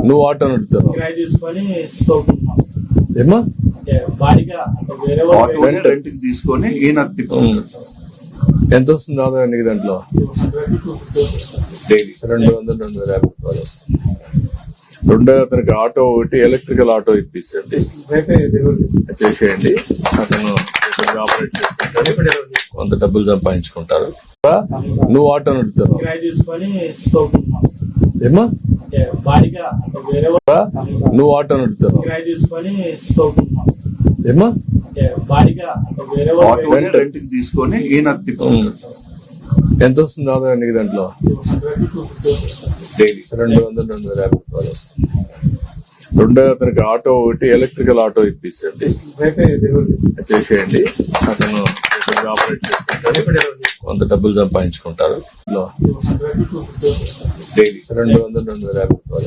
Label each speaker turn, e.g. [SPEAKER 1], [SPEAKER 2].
[SPEAKER 1] నువ్వు ఆటో నడుపుతున్నావు
[SPEAKER 2] కిరాయి తీసుకొని తోలుకుంటున్నాం.
[SPEAKER 1] ఏమా
[SPEAKER 2] అంటే బాడీగా అంటే వేరే వాళ్ళు
[SPEAKER 3] ఆటోని రెంట్ కి తీసుకొని ఈయన తిప్పుకుంటారు
[SPEAKER 1] ఎంత వస్తుంది ఆదాయం నీకు దాంట్లో?
[SPEAKER 2] 100 to 250
[SPEAKER 3] డైలీ.
[SPEAKER 1] 200-250 వస్తుంది. రెండో అతనికి ఆటో ఒకటి ఎలక్ట్రికల్ ఆటో ఇప్పించండి,
[SPEAKER 2] రేపే డెలివరీ చేస్తాం.
[SPEAKER 1] చేసేయండి. అతను ఆపరేట్ చేసుకుంటాడు, కొంత డబ్బులు సంపాదించుకుంటారు. నువ్వు ఆటో నడుపుతున్నావు
[SPEAKER 2] కిరాయి తీసుకొని తోలుకుంటున్నాం.
[SPEAKER 1] ఏమా
[SPEAKER 2] అంటే బాడీగా అంటే వేరే వాళ్ళు
[SPEAKER 1] నువ్వు ఆటో నడుపుతున్నావు
[SPEAKER 2] కిరాయి తీసుకొని తోలుకుంటున్నాం.
[SPEAKER 1] ఏమా
[SPEAKER 2] అంటే బాడీగా అంటే వేరే వాళ్ళు
[SPEAKER 3] ఆటోని రెంట్ కి తీసుకొని ఈయన తిప్పుకుంటారు
[SPEAKER 1] ఎంత వస్తుంది ఆదాయం నీకు దాంట్లో?
[SPEAKER 2] 100 to 250
[SPEAKER 3] డైలీ.
[SPEAKER 1] 200-250 వస్తుంది. రెండో అతనికి ఆటో ఒకటి ఎలక్ట్రికల్ ఆటో ఇప్పించండి,
[SPEAKER 2] రేపే డెలివరీ చేస్తాం.
[SPEAKER 1] చేసేయండి. అతను ఆపరేట్ చేసుకుంటాడు, కొంత డబ్బులు సంపాదించుకుంటారు.
[SPEAKER 2] 100 to 250
[SPEAKER 3] డైలీ.
[SPEAKER 1] 200-250